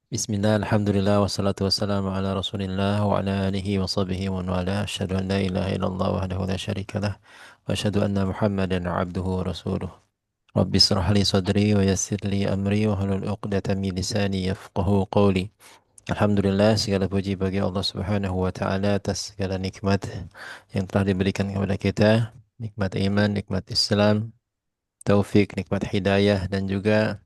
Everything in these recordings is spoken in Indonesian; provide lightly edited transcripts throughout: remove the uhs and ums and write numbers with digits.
Bismillah, alhamdulillah, wassalatu wassalamu ala rasulillah wa ala alihi wa sahbihi wa man wala. Asyhadu an la ilaha illallah wahdahu la syarika lah. Wa asyhadu anna Muhammadan abduhu wa rasuluh. Rabbi israh li sadri wa yassir li amri wa hlul 'uqdatam min lisani yafqahu qawli. Alhamdulillah, segala puji bagi Allah Subhanahu wa taala atas segala nikmat yang telah diberikan kepada kita, nikmat iman, nikmat Islam, taufik, nikmat hidayah dan juga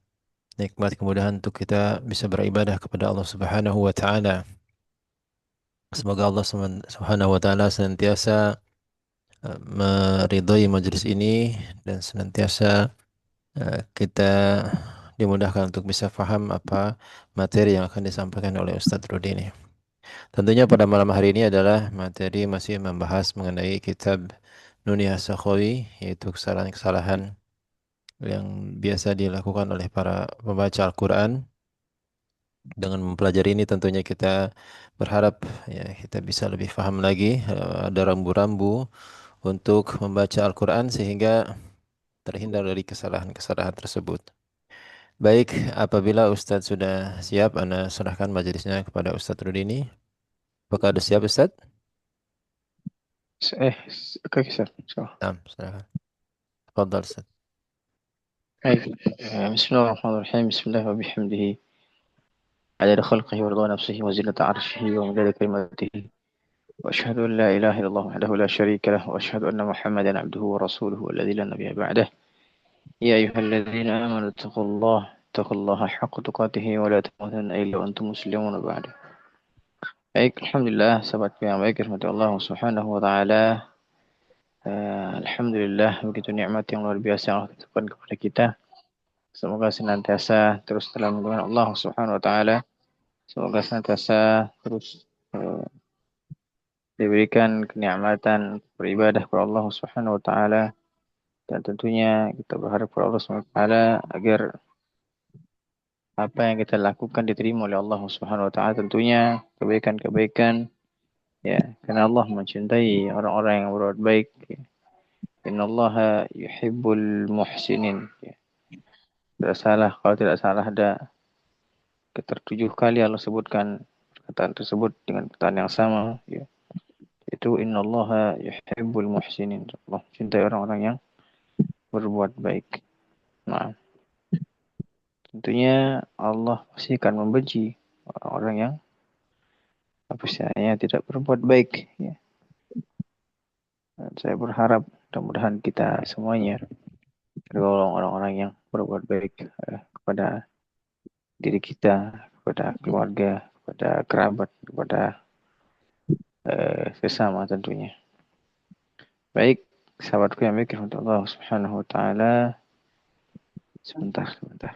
nikmat kemudahan untuk kita bisa beribadah kepada Allah Subhanahu wa taala. Semoga Allah Subhanahu wa taala senantiasa meridhai majelis ini dan senantiasa kita dimudahkan untuk bisa faham apa materi yang akan disampaikan oleh Ustadz Rudi ini. Tentunya pada malam hari ini adalah materi masih membahas mengenai kitab Nuniyah Sakhawi, yaitu kesalahan-kesalahan yang biasa dilakukan oleh para pembaca Al-Quran. Dengan mempelajari ini tentunya kita berharap ya kita bisa lebih paham lagi, ada rambu-rambu untuk membaca Al-Quran sehingga terhindar dari kesalahan-kesalahan tersebut. Baik, apabila Ustadz sudah siap, Ana serahkan majelisnya kepada Ustadz Rudini. Apakah sudah siap Ustadz? Oke, Sir. So, Nah, serahkan. Tafadhal Ustadz. baik. Bismillahirrahmanirrahim. Bismillah wa bihamdihi. Adada khalqihi wa rida nafsihi wa zinata arshihi wa midada kalimatihi. Wa ashhadu an la ilaha illallah wahdahu la sharika lah. Wa ashhadu anna Muhammadan abduhu wa rasuluhu alladhi la nabiyya ba'dah. Ya ayyuhalladzina amanu taqullaha haqqa tuqatih wa la tamutunna illa wa antum muslimun ba'da. Baik, alhamdulillah sahabat yang baik rahmati Allah Subhanahu wa taala. Alhamdulillah begitu nikmat yang luar biasa yang Allah titipkan kepada kita. Semoga senantiasa terus dalam lindungan Allah Subhanahu wa taala. Semoga senantiasa terus diberikan kenikmatan beribadah kepada Allah Subhanahu wa taala, dan tentunya kita berharap kepada Allah Subhanahu wa taala agar apa yang kita lakukan diterima oleh Allah Subhanahu wa taala, tentunya kebaikan-kebaikan, ya, karena Allah mencintai orang-orang yang berbuat baik. Innallaha yuhibbul muhsinin. Ya. Tidak salah, kalau tidak salah ada sekitar 7 kali Allah sebutkan perkataan tersebut dengan perkataan yang sama, ya. Itu innallaha yuhibbul muhsinin. Allah cintai orang-orang yang berbuat baik. Nah, tentunya Allah pasti akan membenci orang-orang yang apa istilahnya tidak berbuat baik, ya. Dan saya berharap mudah-mudahan kita semuanya tergolong orang-orang yang berbuat baik kepada diri kita, kepada keluarga, kepada kerabat, kepada sesama tentunya. Baik, sahabatku yang baik untuk Allah Subhanahu wa taala. Sebentar. Sebentar.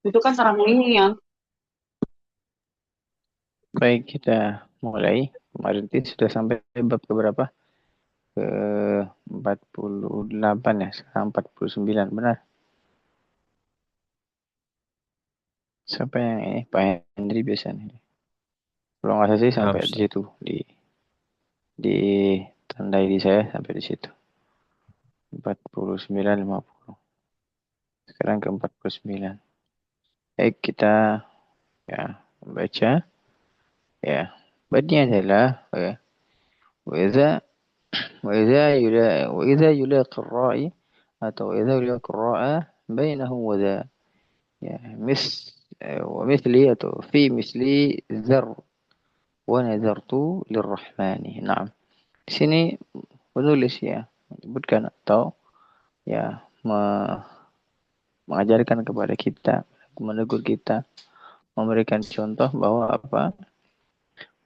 Itu kan sarang ini ya. Baik, kita mulai. Kemarin itu sudah sampai bab keberapa? Ke 48 ya, sekarang 49, benar. Siapa yang ini? Pak Hendri biasanya. Kalau nggak salah sih Nah, sampai di Ustadz. situ. Di tandai di saya sampai di situ. 49, 50. Sekarang ke 49. Baik, kita ya membaca. Ya, bahannya adalah ya. وإذا وإذا يلاقي الراعي atau إذا يلاقي الراعي بينه وذا، ya ومثلي atau في مثلي ذر ونذرت للرحمن. Nah, di sini penulis ya menyebutkan atau ya mengajarkan kepada kita, menegur kita memberikan contoh bahwa apa?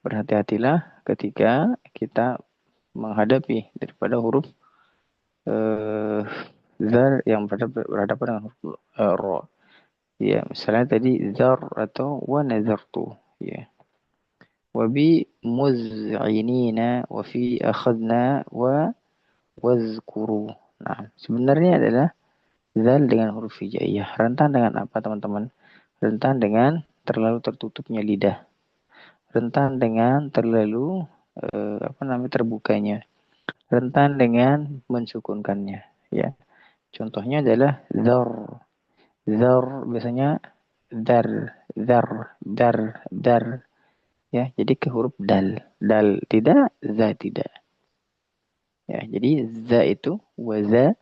Berhati-hatilah ketika kita menghadapi daripada huruf eh, zar yang berhadapan dengan huruf ro. Ya, misalnya tadi zar atau wa nazartu. Ya. Wabi muz'inina wa fi akhadna wa wazkuru. Nah, sebenarnya adalah zal dengan huruf hijaiyah. Rentan dengan apa, teman-teman? Rentan dengan terlalu tertutupnya lidah. Rentan dengan terlalu apa namanya terbukanya. Rentan dengan mensukunkannya. Ya, contohnya adalah zar. Zar biasanya dar, dar, dar, dar. Ya, jadi ke huruf dal. Dal tidak, za tidak. Ya, jadi za itu waza,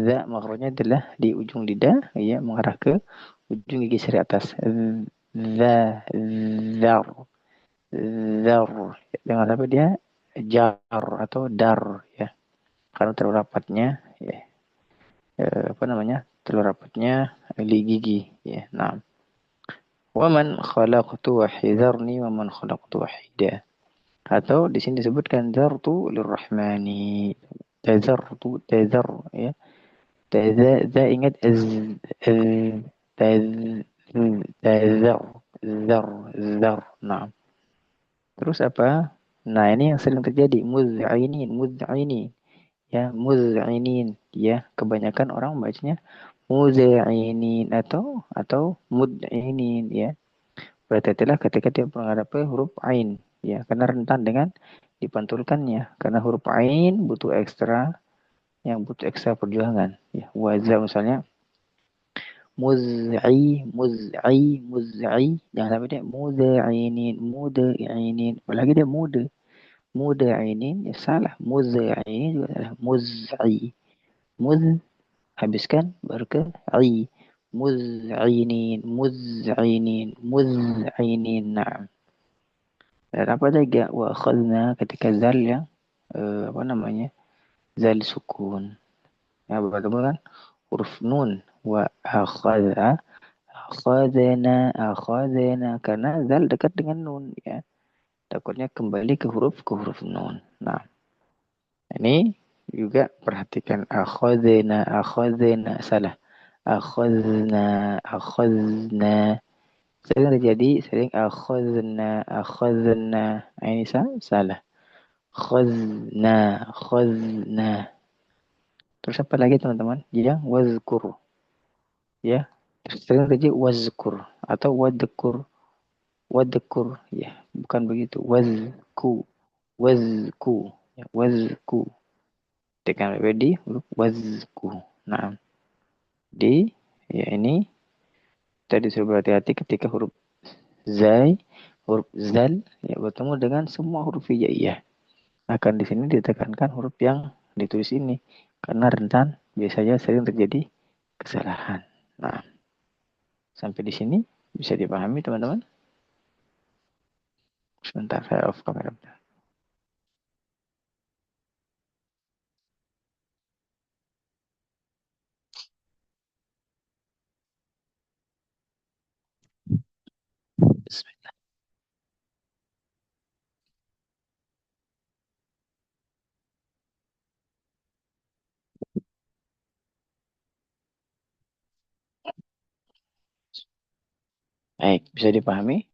za makronya adalah di ujung lidah, ya, mengarah ke ujung gigi seri atas. Za, zar, zar. Dengan apa dia? Jar atau dar, ya. Karena terlalu rapatnya, ya, apa namanya? Terlalu rapatnya li gigi, ya. Nah, waman khalaqtu wahidharni waman khalaqtu wahida. Atau di sini disebutkan zartu lirrahmani. Tazartu, tazar, ya. Taza ingat taz, tazar, zar, zar. Nah, terus apa? Nah, ini yang sering terjadi. Muz'inin, muz'inin. Ya, muz'inin. Ya, kebanyakan orang bacanya muz'inin atau mud'inin, ya. Berhati-hatilah ketika dia menghadapi huruf ain, ya, karena rentan dengan dipantulkannya. Karena huruf ain butuh ekstra, yang butuh ekstra perjuangan. Ya, wazah misalnya muz'i, muz'i, muz'i. Jangan sampai dia muda'inin, muda'inin. Apalagi dia muda'inin, ya salah. Muz'inin juga salah. Muz'i, muz, habiskan, baru ke i. Muz'inin, muz'inin, muz'inin. Nah, dan apa lagi wa akhadna ketika zal yang apa namanya? Zal sukun. Ya, bertemu kan huruf nun wa akhadha, akhadna, akhadna, karena zal dekat dengan nun, ya. Takutnya kembali ke huruf nun. Nah, ini juga perhatikan akhadna, akhadna, salah. Akhadna, akhadna. Sering terjadi, sering akhadna, akhadna. Nah, ini salah. Khazna, khazna. Terus apa lagi, teman-teman? Yang wazkur, ya. Terus sering terjadi wazkur atau wadkur, wadkur, ya. Bukan begitu. Wazku, wazku, ya. Wazku. Tekan di huruf wazku. Nah, di, ya, ini tadi suruh berhati-hati ketika huruf zai, huruf zal, ya, bertemu dengan semua huruf hijaiyah. Akan di sini ditekankan huruf yang ditulis ini karena rentan biasanya sering terjadi kesalahan. Nah, sampai di sini bisa dipahami, teman-teman? Sebentar saya off kamera. Baik, bisa dipahami?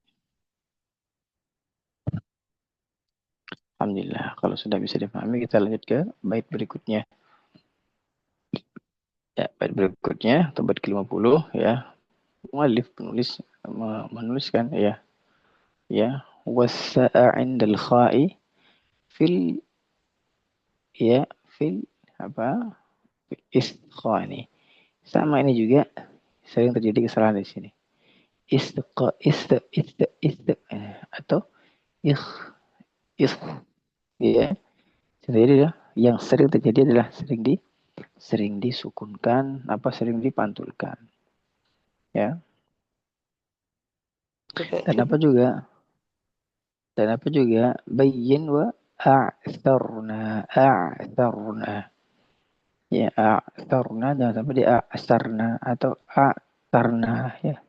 Alhamdulillah. Kalau sudah bisa dipahami, kita lanjut ke bait berikutnya. Ya, bait berikutnya atau bait ke-50, ya. Muallif penulis menuliskan, ya. Ya, wasa'a 'indal kha'i fil, ya, fil apa? Iskhani. Sama ini juga sering terjadi kesalahan di sini. Istiqa, atau ikh, ikh, ya. Jadi ya, yang sering terjadi adalah sering disukunkan, apa, sering dipantulkan, ya. Dan apa juga, bayyin wa a'tharna, ya, a'tharna, jangan sampai di a'sarna atau a'tarna, ya.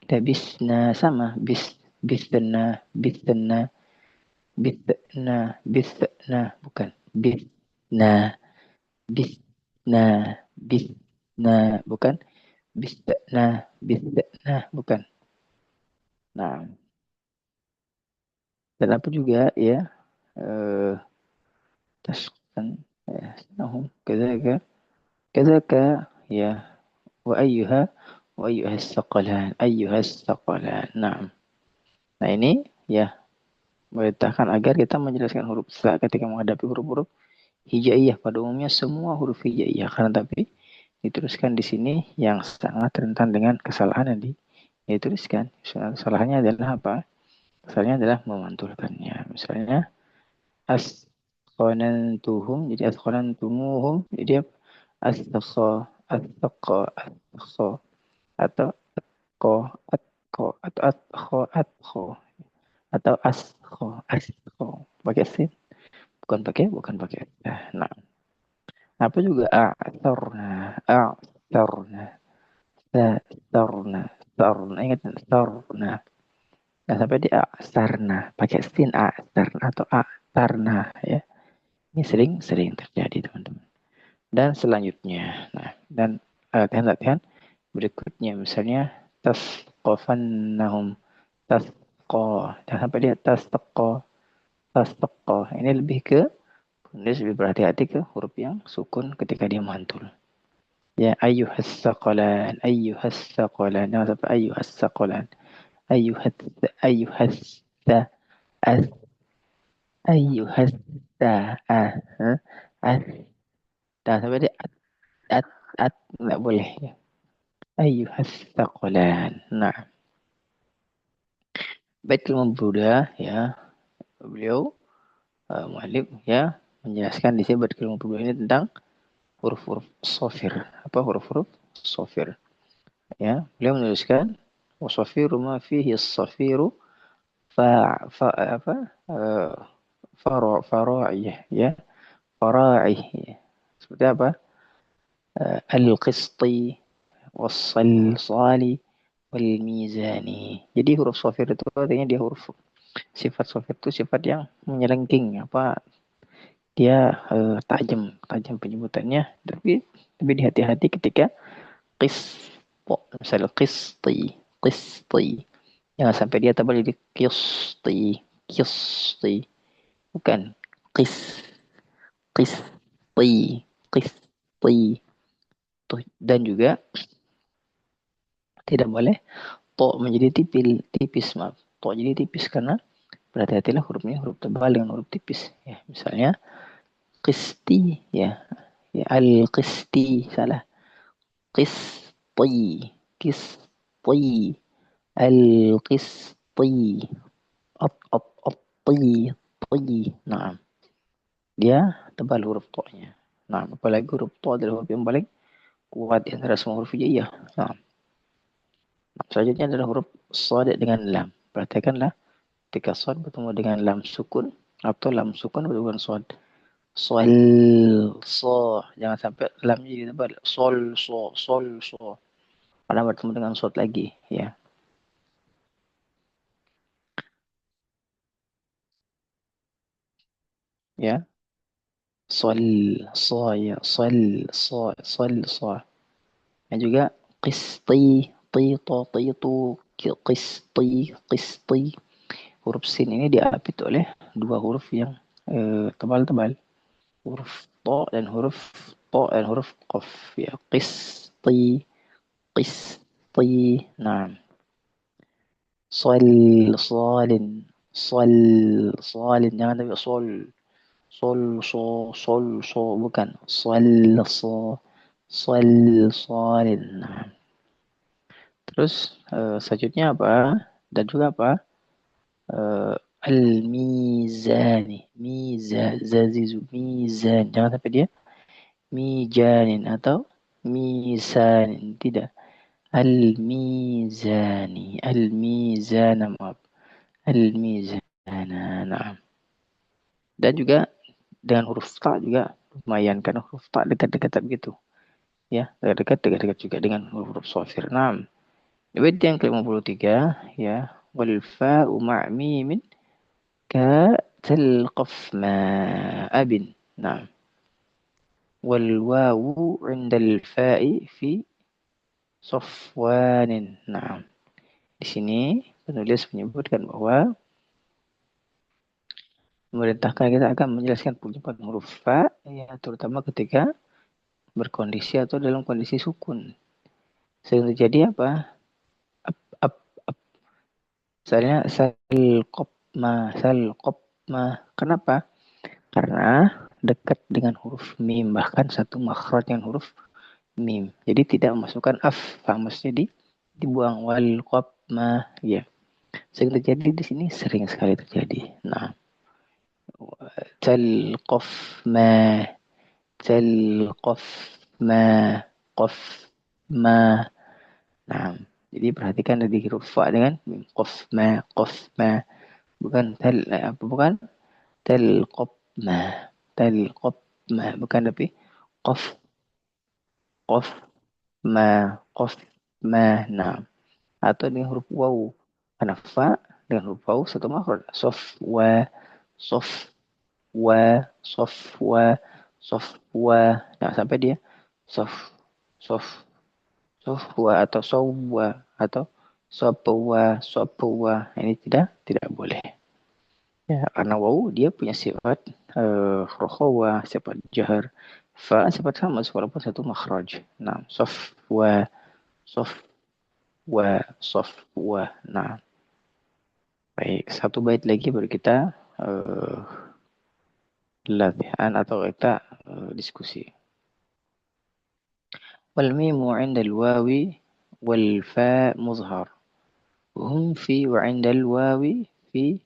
Bisna sama bisna bisna bisna bisna bukan bisna bisna bisna bukan bisna bisna bukan. Nah, dan apa juga ya eh taskan ya nahum kadzaka kadzaka ya wa ayyuhas saqalan ayyuhas saqalan. Nah, ini ya memerintahkan agar kita menjelaskan huruf sa ketika menghadapi huruf-huruf hijaiyah. Pada umumnya semua huruf hijaiyah, karena tapi dituliskan di sini yang sangat rentan dengan kesalahan yang dituliskan. Kesalahannya adalah apa? Kesalahannya adalah memantulkannya. Misalnya asqanantuhum, jadi asqanantumuhum, jadi astaqo astaqo astaqo atau atqo atqo atau atqo atqo atau asqo asqo pakai sin, bukan pakai nah. Apa juga a'tarna tarna ingat tarna. Nah, sampai di a'tarna pakai sin a'tarna atau a'tarna ya. Ini sering terjadi teman-teman. Dan selanjutnya, nah dan latihan-latihan berikutnya misalnya tasqafannahum tasqa, jangan sampai dia tasqa. Ini lebih ke penulis lebih berhati-hati ke huruf yang sukun ketika dia mantul. Ya ayyuhas saqalan, jangan sampai ayyuhas saqalan, ayyuhas ayyuhas ta as ayyuhas ta as, jangan sampai dia at at nggak boleh ya. Ayyuhas saqalan. Nah, Baitul Mubroda ya, beliau muallif ya menjelaskan di sini Baitul Mubroda ini tentang huruf-huruf sofir. Apa huruf-huruf sofir? Ya, beliau menuliskan wasafiru ma fihi safiru fa apa fara'iyah ya fara'ih ya. Seperti apa? Al-qisti was-salsali wal mizani. Jadi huruf sofir itu artinya dia huruf sifat sofir itu sifat yang menyelengking apa dia tajam tajam penyebutannya, tapi hati-hati ketika qis misalnya qisti jangan sampai dia tebal jadi qisti bukan qis qisti qisti tuh. Dan juga tidak boleh to menjadi tipis maaf to jadi tipis karena berhati-hatilah hurufnya huruf tebal dengan huruf tipis ya. Misalnya qisti ya, ya al qisti salah qisti qisti al qisti at ti. Nah, dia tebal huruf to-nya. Nah, apalagi huruf to adalah huruf yang paling kuat di antara semua huruf hijaiyah. Nah, selanjutnya adalah huruf shad dengan lam. Perhatikanlah ketika shad bertemu dengan lam sukun atau lam sukun bertemu dengan shad. Sol, so, jangan sampai lamnya jadi tebal. Sol, so. Karena bertemu dengan shad lagi, ya. Ya, sol, so, ya, so. Dan juga qisti, titu, qisti. Huruf sin ini diapit oleh dua huruf yang tebal-tebal. Huruf to dan huruf qaf. Ya, qisti. Nah, salin, salin. Jangan tapi sol, bukan. Salin. Nah, terus selanjutnya apa? Dan juga apa? Eh, al-mizani. Mizan. Jangan sampai dia mijanin atau misanin. Tidak. Al-mizana. Maaf. Al-mizana. Nah. Dan juga dengan huruf ta juga lumayan. Karena huruf ta dekat-dekat begitu. Ya, dekat-dekat juga dengan huruf sofir. Nah. Di bait yang ke-53 ya, wal fa'u ma'mimin ka talqaf ma abin. Nah, wal wawu 'inda al-fa'i fi safwanin. Nah, di sini penulis menyebutkan bahwa memerintahkan kita akan menjelaskan penyebutan huruf fa ya, terutama ketika berkondisi atau dalam kondisi sukun. Sering terjadi apa? Ap, ap, ap. Misalnya salqop ma. Kenapa? Karena dekat dengan huruf mim, bahkan satu makhraj dengan huruf mim. Jadi tidak memasukkan af, maksudnya dibuang wal ma ya. Sering terjadi di sini, sering sekali terjadi. Nah, talqaf ma, talqaf ma, qaf ma. Nah, jadi perhatikan tadi huruf fa dengan mim. Qaf ma, bukan apa bukan talqaf ma, talqaf ma, bukan tapi qaf, qaf ma, qaf ma. Nah, atau dengan huruf waw. Karena fa dengan huruf waw satu makhraj. Sof wa, sof wa, sof wa, sof wa. Nah, sampai dia sof, sof, sof wa atau sawwa atau sopwa, sopwa. Ini tidak boleh. Ya, karena waw dia punya sifat rokhawah, sifat jahar. Fa sifat sama walaupun satu makhraj. Nah, sof wa, sof wa, sof wa. Nah, baik, satu bait lagi baru kita eh, latihan atau kita diskusi. Wal mimu 'inda al-wawi wal fa muzhar. Hum fi wa 'inda al-wawi fi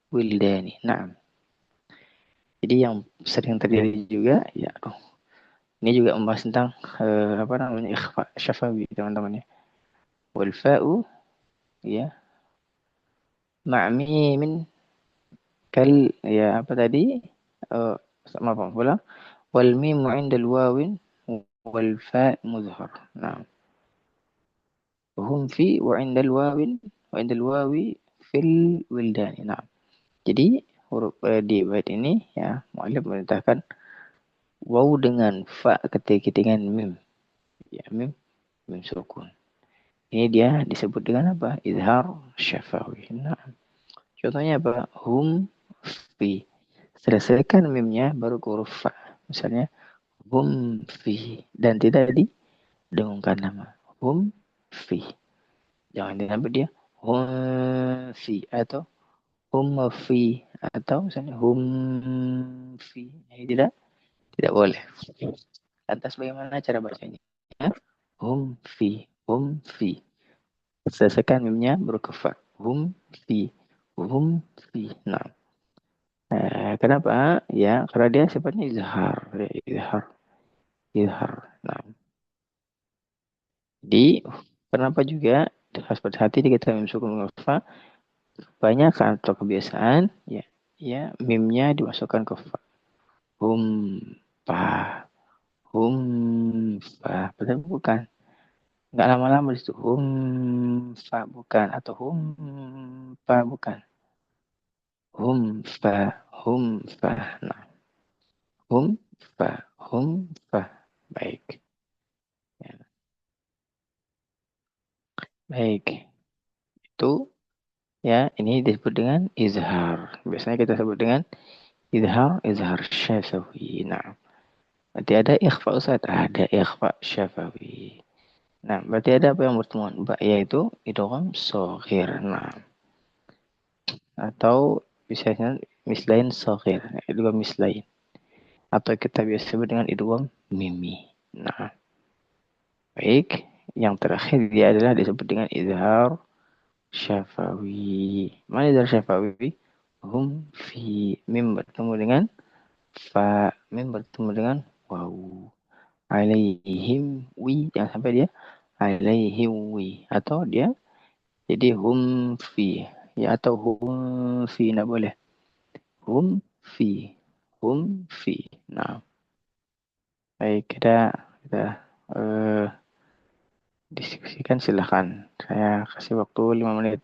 wildani. Nah, jadi yang sering terjadi juga ya, ini juga membahas tentang apa namanya ikhfa syafawi teman-teman ya. Wal fa'u ya ma'mimin kal ya apa tadi? Eh maaf, ulang. Wal mimu 'inda al-wawin wal fa' muzhar. Nah, hum fi wa 'inda al-wawin wa 'inda al-wawi fil wildani. Nah, jadi huruf di bait ini ya muallif menetapkan waw dengan fa ketika dengan mim. Ya, mim sukun. Ini dia disebut dengan apa? Izhar syafawi. Nah, contohnya apa? Hum fi. Selesaikan mimnya baru ke huruf fa. Misalnya hum fi dan tidak didengungkan nama. Hum fi. Jangan dinampak dia hum fi atau hum fi atau misalnya hum fi. Ini tidak boleh. Lantas bagaimana cara bacanya? Hum fi, hum fi. Selesaikan mimnya baru ke fa. Hum fi, hum fi. Nah, kenapa? Ya, karena dia sifatnya izhar, ya, izhar, izhar. Nah, di kenapa juga harus berhati hati kita memasukkan huruf fa banyak atau kebiasaan ya, ya mimnya dimasukkan ke fa. Hum fa, hum fa. Padahal bukan. Nggak lama-lama di situ. Hum fa bukan atau hum fa bukan. Hum fa, hum fa. Nah, hum fa, hum fa. Baik. Ya, baik. Itu ya ini disebut dengan izhar. Biasanya kita sebut dengan izhar, izhar syafawi. Nah, berarti ada ikhfa Ustaz, ada ikhfa syafawi. Nah, berarti ada apa yang bertemuan? Yaitu idgham shaghir. Nah, atau misalnya mislain shaghir, idgham mislain. Atau kita biasa sebut dengan idgham mimi. Nah, baik. Yang terakhir dia adalah disebut dengan izhar syafawi. Mana izhar syafawi? Hum fi mim bertemu dengan fa, mim bertemu dengan waw. Alaihim wi, jangan sampai dia alaihim wi atau dia jadi hum fi ya atau hum fi, tidak boleh. Hum fi, hum fi. Nah, baik kita eh, diskusikan silahkan. Saya kasih waktu 5 menit.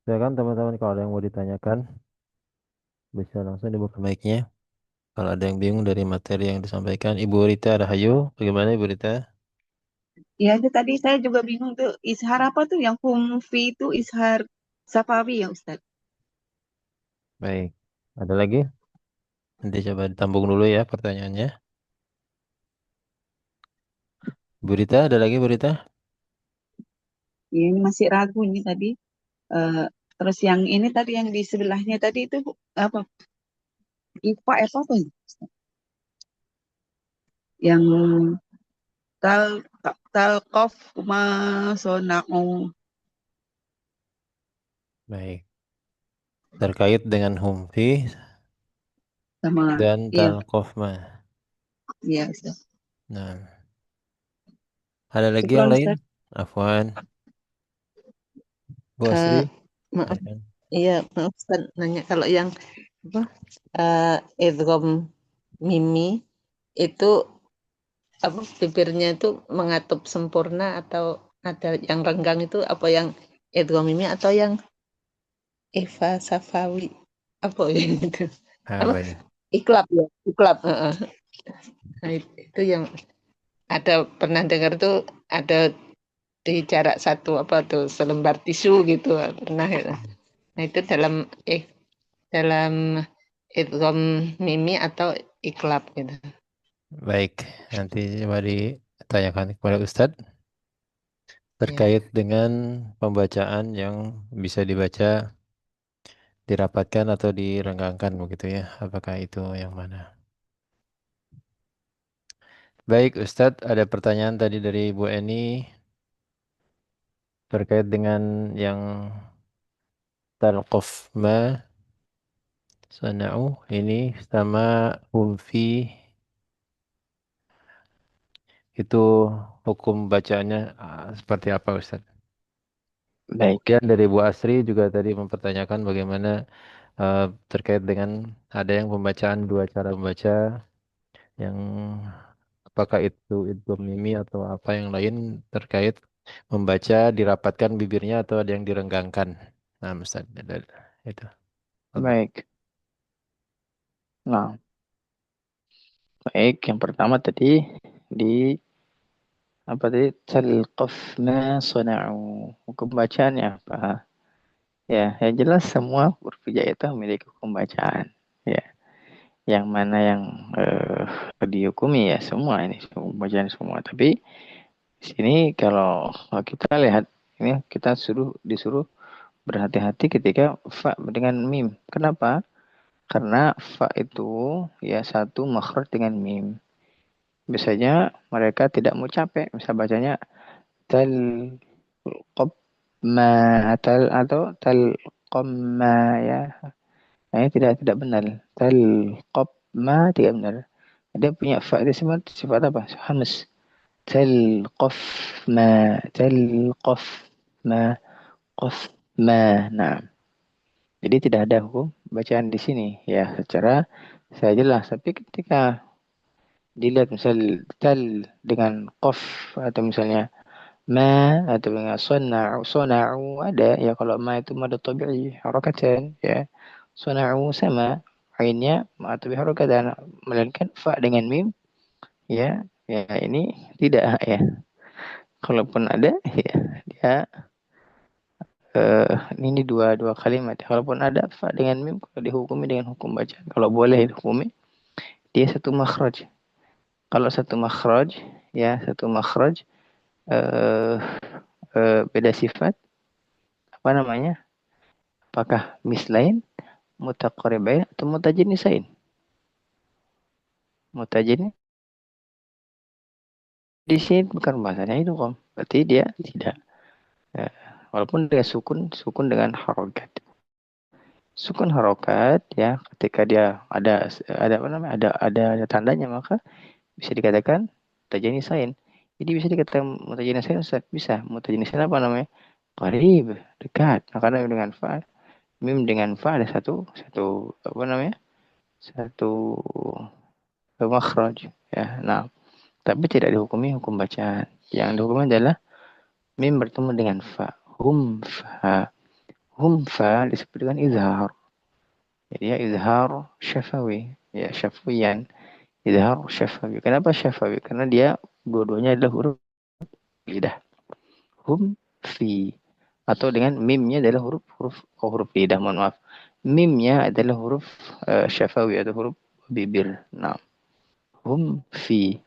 Silakan teman-teman kalau ada yang mau ditanyakan bisa langsung dibuka mic-nya. Kalau ada yang bingung dari materi yang disampaikan, Ibu Rita Rahayu, bagaimana Ibu Rita? Ya, itu tadi saya juga bingung tuh. Ishar apa tuh yang kumfi itu Ishar Safawi ya Ustaz? Baik. Ada lagi? Nanti coba ditambung dulu ya pertanyaannya. Bu Rita, ada lagi Bu Rita? Ya, ini masih ragu ini tadi. Eh, terus yang ini tadi yang di sebelahnya tadi itu apa? IPA apa tuh? Yang tal talqaf ma sonau Baik. Terkait dengan humfi sama dan iya, talqofma. iya Ustaz. Nah, ada lagi yang Syukron lain? Ustaz. Afwan, Bu Eh, Asri, maaf, silakan. iya maaf Ustaz, nanya kalau yang apa idgham mimi itu apa bibirnya itu mengatup sempurna atau ada yang renggang itu apa yang idgham mimi atau yang Eva Safawi apa ya itu Ah, apa baik. iklab ya iklab heeh. Nah, itu yang ada pernah dengar tuh ada di jarak satu apa tuh selembar tisu gitu pernah ya. Nah itu dalam idgham mimi atau iklab gitu. Baik, nanti coba ditanyakan kepada Ustadz Ya. terkait dengan pembacaan yang bisa dibaca, dirapatkan atau direnggangkan begitu ya. Apakah itu yang mana? Baik, Ustadz, ada pertanyaan tadi dari Bu Eni terkait dengan yang talqaf ma sana'u ini sama humfi itu hukum bacaannya seperti apa Ustadz? Baik, Kemudian dari Bu Asri juga tadi mempertanyakan bagaimana eh, terkait dengan ada yang pembacaan dua cara membaca yang apakah itu idgham mimi atau apa yang lain terkait membaca dirapatkan bibirnya atau ada yang direnggangkan. Nah, Ustaz, itu. Allah. baik. Nah, baik. Yang pertama tadi di apa tadi? Talqaf ma sana'u. Hukum bacaannya apa? Ya, yang jelas semua huruf hijaiyah itu memiliki hukum bacaan. Ya, yang mana yang dihukumi ya semua ini hukum bacaan semua. Tapi di sini kalau kita lihat ini kita disuruh berhati-hati ketika fa dengan mim. Kenapa? Karena fa itu ya satu makhraj dengan mim. Biasanya mereka tidak mau capek. Misal bacanya tal ma atau tal ma ya. Nah, ini tidak benar. Tal ma tidak benar. Dia punya fa itu sifat apa? Hamas. Tal tal ma qaf ma. Nah, jadi tidak ada hukum bacaan di sini ya secara saya jelas. Tapi ketika dilihat misal tal dengan qaf atau misalnya ma atau dengan sona'u ada ya kalau ma itu mad tabi'i harakatan ya sona'u sama ainnya ma tabi'i harakatan melainkan fa dengan mim ya ya ini tidak ya kalaupun ada ya dia ini dua dua kalimat kalaupun ada fa dengan mim kalau dihukumi dengan hukum bacaan kalau boleh dihukumi dia satu makhraj kalau satu makhraj ya satu makhraj eh, beda sifat apa namanya apakah mislain mutaqaribain atau mutajanisain mutajanis di sini bukan bahasanya itu kom berarti dia tidak ya, walaupun dia sukun dengan harokat sukun harokat ya ketika dia ada apa namanya ada tandanya maka bisa dikatakan mutajanisain jadi bisa dikatakan mutajanisain bisa mutajanisain apa namanya qarib dekat nah, karena dengan fa mim dengan fa ada satu satu apa namanya satu makhraj ya nah tapi tidak dihukumi hukum bacaan. Yang dihukumi adalah mim bertemu dengan fa. Humfa. Humfa disebut dengan izhar. Jadi ya izhar syafawi. Ya syafiyan. Izhar syafawi. Kenapa syafawi? Karena dia dua-duanya adalah huruf lidah. Hum fi. Atau dengan mimnya adalah huruf lidah, mohon maaf. Mimnya adalah huruf syafawi atau huruf bibir. Nah, hum fi.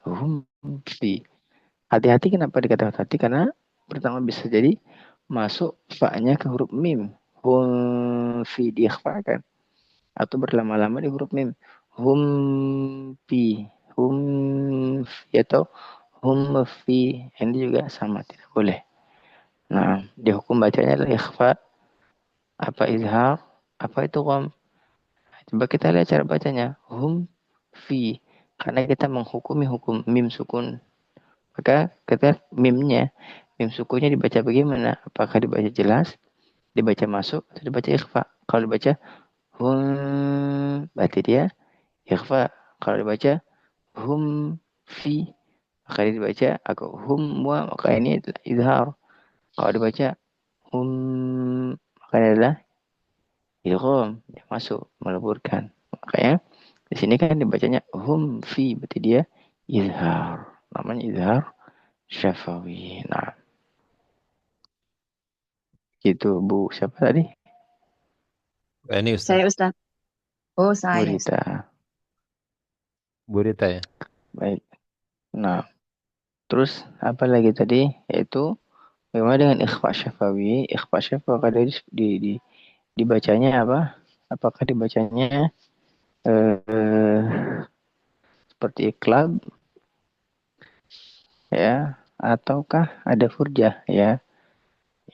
Hati-hati, kenapa dikatakan hati? Karena pertama bisa jadi masuk fa-nya ke huruf mim. Hum fi diikhfakan. Atau berlama-lama di huruf mim. Hum fi. Hum fi atau hum fi. Ini juga sama, tidak boleh. Nah, dihukum bacanya adalah ikhfa, apa izhar, apa itu qam. Coba kita lihat cara bacanya. Hum fi. Karena kita menghukumi hukum mim sukun. Maka kita mim sukunnya dibaca bagaimana? Apakah dibaca jelas, dibaca masuk, atau dibaca ikhfa? Kalau dibaca hum, berarti dia ikhfa. Kalau dibaca hum fi, maka dia dibaca atau hum wa, maka ini adalah izhar. Kalau dibaca hum, maka ini adalah idgham, dia masuk, meleburkan. Makanya di sini kan dibacanya hum fi, berarti dia izhar. Namanya izhar syafawi. Nah, gitu Bu. Siapa tadi? Ini Ustaz. Saya Ustaz. Oh, Bu saya. Rita. Bu Rita ya. Baik. Nah, terus apa lagi tadi? Yaitu bagaimana dengan ikhfa syafawi? Ikhfa syafawi kada dibacanya apa? Apakah dibacanya eh, seperti iklab ya, ataukah ada furjah ya?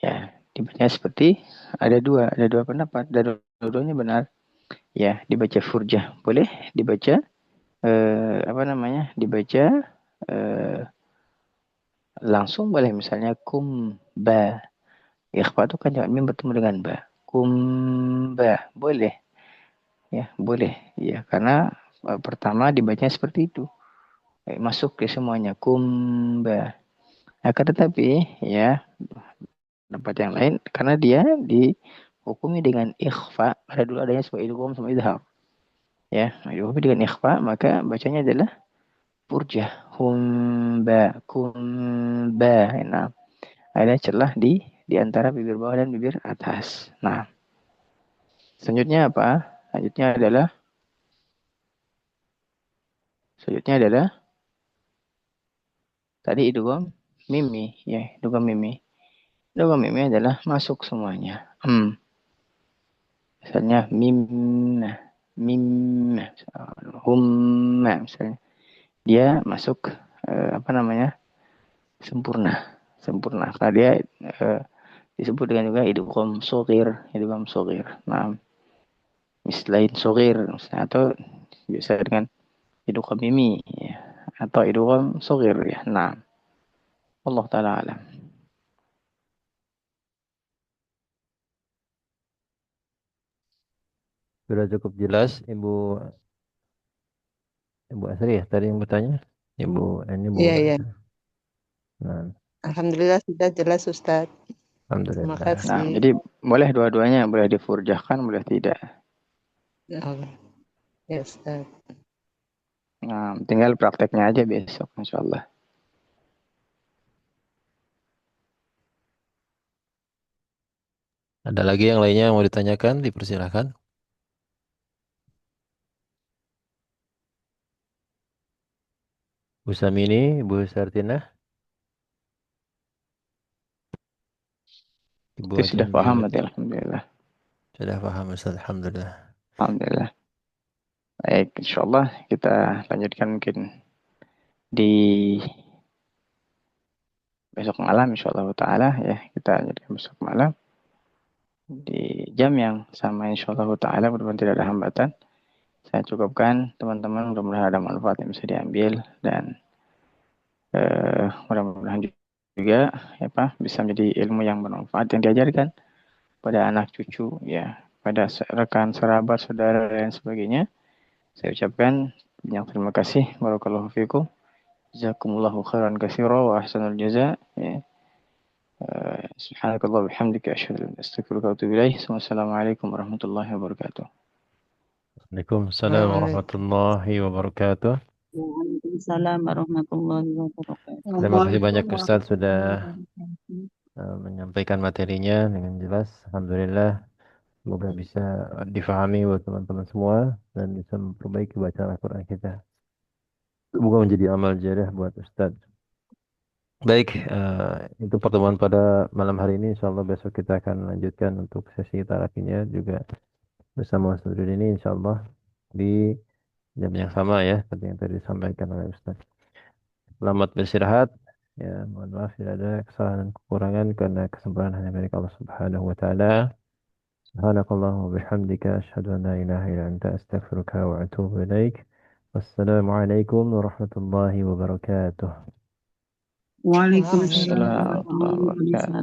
Ya, dibacanya seperti ada dua pendapat, dan dua-duanya benar. Ya, dibaca furjah boleh, dibaca apa namanya? Dibaca eh, langsung boleh, misalnya kum ba. Ikhfa itu kan jangan mim bertemu dengan ba. Kum ba boleh ya, boleh ya, karena pertama dibacanya seperti itu. Masuk ke semuanya kum ba. Akan tetapi ya, tempat yang lain karena dia dihukumi dengan ikhfa, ada dulu adanya sebuah idgham sama idhar. Ya, dihukumi dengan ikhfa, maka bacanya adalah furjah. Humba, kumba. Nah, ada celah di antara bibir bawah dan bibir atas. Nah, selanjutnya apa? Selanjutnya adalah tadi idgham mimi, ya, idgham mimi. Idgham mimi adalah masuk semuanya. Misalnya mim, mim, hum, misalnya dia masuk apa namanya? Sempurna, sempurna. Karena dia disebut dengan juga idgham shagir. Nah, mislain shagir, atau biasa dengan idgham mimi ya, atau idgham shagir ya. Nah, Allah taala alam. Sudah cukup jelas Ibu Asri ya tadi yang bertanya. Ibu ini Bu. Iya, iya. Nah, Alhamdulillah sudah jelas Ustaz. Terima alhamdulillah. Nah, kasih. jadi boleh dua-duanya, boleh difurjahkan, boleh tidak. Oh, ya Ustaz. Nah, tinggal prakteknya aja besok, insya Allah. Ada lagi yang lainnya yang mau ditanyakan? Dipersilahkan. Bu Samini, Bu Sartina, Ibu Itu sudah Ajeng paham juga berarti, alhamdulillah. sudah paham Ustaz. Alhamdulillah. Alhamdulillah. Baik, insya Allah kita lanjutkan mungkin di besok malam, insya Allah Ta'ala ya. Kita lanjutkan besok malam di jam yang sama, insya Allah Ta'ala. Mudah-mudahan tidak ada hambatan. Saya cukupkan, teman-teman. Mudah-mudahan ada manfaat yang bisa diambil, dan mudah-mudahan juga ya Pak, bisa menjadi ilmu yang bermanfaat yang diajarkan pada anak cucu ya, pada rekan, sahabat, saudara dan sebagainya. Saya ucapkan banyak terima kasih. Barakallahu fikum. Jazakumullahu khairan katsira wa ahsanul jaza. Ya. Subhanakallah bihamdika asyhadu an la ilaha illa anta astaghfiruka wa atubu ilaik. Wassalamualaikum warahmatullahi wabarakatuh. Waalaikumsalam warahmatullahi wabarakatuh. Waalaikumsalam warahmatullahi wabarakatuh. Terima kasih banyak Ustaz sudah menyampaikan materinya dengan jelas. Alhamdulillah. Semoga bisa difahami buat teman-teman semua dan bisa memperbaiki bacaan Al-Quran kita. Semoga menjadi amal jariah buat Ustaz. Baik, itu pertemuan pada malam hari ini. InsyaAllah besok kita akan lanjutkan untuk sesi tarakinya juga bersama Ustaz ini InsyaAllah di jam yang sama ya, seperti yang tadi disampaikan oleh Ustaz. Selamat beristirahat. Ya, mohon maaf tidak ada kesalahan dan kekurangan karena kesempurnaan hanya milik Allah Subhanahu wa taala. Subhanakallah wa bihamdika asyhadu an la ilaha illa anta astaghfiruka wa atubu ilaik. Wassalamualaikum warahmatullahi wabarakatuh. Waalaikumsalam Assalamualaikum warahmatullahi warahmatullahi wabarakatuh. wabarakatuh.